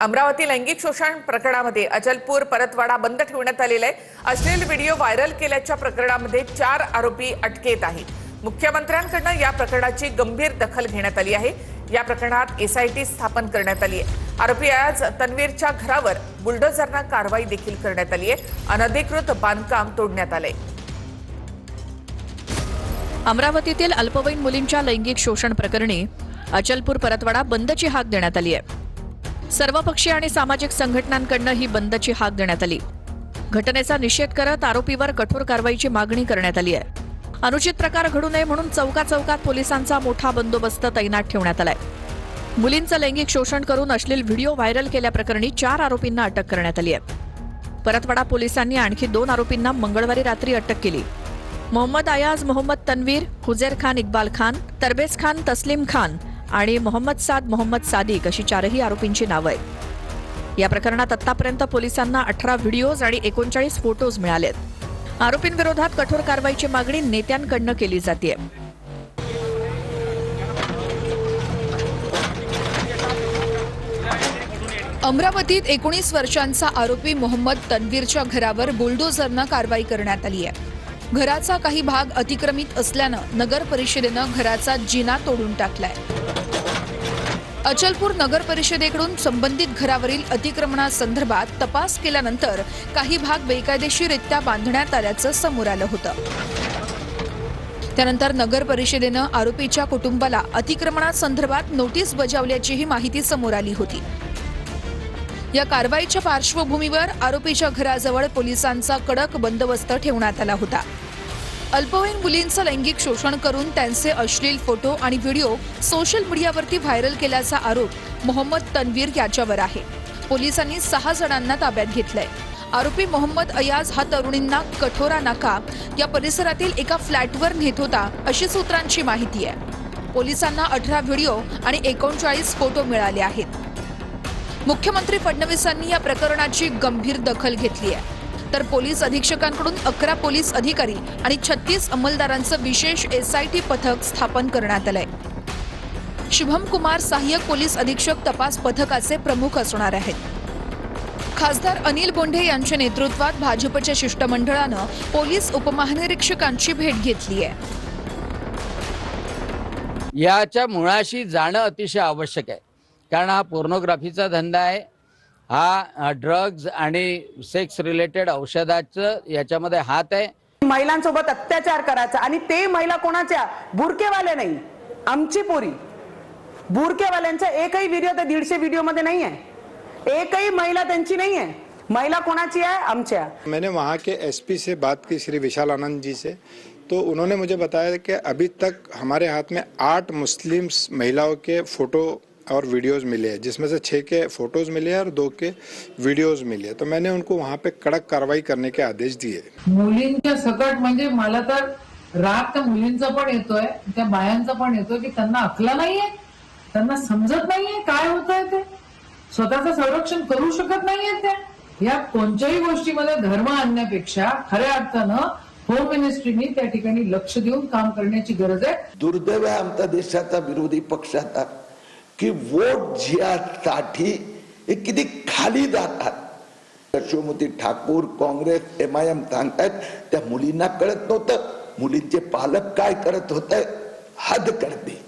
अमरावती लैंगिक शोषण प्रकरणामध्ये अचलपूर परतवाडा बंद ठेवण्यात आलेला आहे। अश्लील व्हिडिओ व्हायरल केल्याच्या प्रकरणामध्ये 4 आरोपी अटकेत आहेत। मुख्यमंत्र्यांकडून या प्रकरणाची गंभीर दखल घेण्यात आली आहे। या प्रकरणात एसआयटी स्थापन करण्यात आली आहे। आरोपी आज तन्वीरच्या घरावर बुलडोझरने कारवाई देखील करण्यात आली आहे। अनधिकृत बांधकाम तोडण्यात आले। अमरावतीतील अल्पवयीन मुलींच्या लैंगिक शोषण प्रकरणी अचलपूर परतवाडा बंदची हाक देण्यात आली आहे। सर्वपक्षीय आणि सामाजिक संघटनांकडून ही बंदची हाक देण्यात आली। घटनेचा निषेध करत आरोपीवर कठोर कारवाईची मागणी करण्यात आली आहे। अनुचित प्रकार घडू नये म्हणून चौकात पोलिसांचा मोठा बंदोबस्त तैनात ठेवण्यात आलाय। मुलींचं लैंगिक शोषण करून अश्लील व्हिडिओ व्हायरल केल्याप्रकरणी 4 आरोपींना अटक करण्यात आली आहे। परतवाडा पोलिसांनी आणखी 2 आरोपींना मंगळवारी रात्री अटक केली। मोहम्मद अयाज मोहम्मद तन्वीर, हुजेर खान इक्बाल खान, तरबेज खान तस्लीम खान आणि मोहम्मद साद मोहम्मद सादिक अशी 4ही आरोपींची नावे आहेत। या प्रकरणात आतापर्यंत पोलिसांना 18 व्हिडिओज आणि 39 फोटोज मिळालेत। आरोपींविरोधात कठोर कारवाईची मागणी नेत्यांकडून केली जाते। अमरावतीत 19 वर्षांचा आरोपी मोहम्मद तन्वीरच्या घरावर बुलडोझरने कारवाई करण्यात आली आहे। घराचा काही भाग अतिक्रमित असल्यानं नगर परिषदेनं घराचा जिना तोडून टाकलाय। अचलपूर नगर परिषदेकडून संबंधित घरावरील अतिक्रमणासंदर्भात तपास केल्यानंतर काही भाग बेकायदेशीररित्या बांधण्यात आल्याचं समोर आलं होतं। त्यानंतर नगर परिषदेनं आरोपीच्या कुटुंबाला अतिक्रमणासंदर्भात नोटीस बजावल्याचीही माहिती समोर आली होती। या कारवाईच्या पार्श्वभूमीवर आरोपीच्या घराजवळ पोलिसांचा कडक बंदोबस्त ठेवण्यात आला होता। अल्पवयीन मुलींचं लैंगिक शोषण करून त्यांचे अश्लील फोटो आणि व्हिडिओ सोशल मीडियावरती व्हायरल केल्याचा आरोप मोहम्मद तन्वीर याच्यावर आहे। पोलिसांनी 6 जणांना ताब्यात घेतलंय। आरोपी मोहम्मद अयाज हा तरुणींना कठोरा नाका या परिसरातील एका फ्लॅटवर नेत होता अशी सूत्रांची माहिती आहे। पोलिसांना 18 व्हिडिओ आणि 39 फोटो मिळाले आहेत। मुख्यमंत्री फडणवीसांनी या प्रकरणाची गंभीर दखल घेतली आहे। तर पोलीस अधीक्षकांकडून 11 पोलीस अधिकारी आणि 36 अंमलदारांचं विशेष एसआयटी पथक स्थापन करण्यात आलंय। शुभम कुमार सहाय्यक पोलीस अधीक्षक तपास पथकाचे प्रमुख असणार आहेत। खासदार अनिल बोंढे यांच्या नेतृत्वात भाजपच्या शिष्टमंडळानं पोलीस उपमहानिरीक्षकांची भेट घेतली आहे। याच्या मुळाशी जाणं अतिशय आवश्यक आहे, कारण हा पोर्नोग्राफीचा धंदा आहे। हा ड्रग्ज आणि सेक्स रिलेटेड औषधाचं याच्यामध्ये हात आहे। महिलांसोबत अत्याचार करायचा आणि ते महिला कोणाच्या, बुरकेवाले नाही, आमची पोरी। बुरकेवाल्यांचा एकही व्हिडिओ तर 150 व्हिडिओ मध्ये नाही आहे। एकही महिला त्यांची नाही आहे। महिला कोणाची आहे, आमच्या। मैंने वहाँ के एसपी से बात की, श्री विशाल आनंद जी से, तो उन्होंने मुझे बताया कि अभी तक हमारे हाथ में 8 मुस्लिम महिलाओं के फोटो और वीडियोस मिले हैं, जिसमें से 6 के फोटोज मिले हैं और 2 के वीडियोस मिले हैं। तो मैंने उनको वहाँ पे कड़क कार्रवाई करने के आदेश दिए। मुलींच्या सकट म्हणजे मला तर राग त्या मुलींचा पण येतोय, त्या बायांचा पण येतोय की त्यांना अक्कल नाहीये, त्यांना समजत नाहीये काय होतंय ते, स्वतःचं संरक्षण करू शकत नाहीये। त्या या कोणत्याही गोष्टीमध्ये धर्म आणण्यापेक्षा खऱ्या अर्थानं होम मिनिस्ट्रीने त्या ठिकाणी लक्ष देऊन काम करण्याची गरज आहे। दुर्दैव आहे आमच्या देशाचा विरोधी पक्षाचा की वोट जिहासाठी किती खाली जातात। यशोमती ठाकूर, काँग्रेस, MIM सांगतात त्या मुलींना कळत नव्हतं। मुलींचे पालक काय करत होते, हद करते।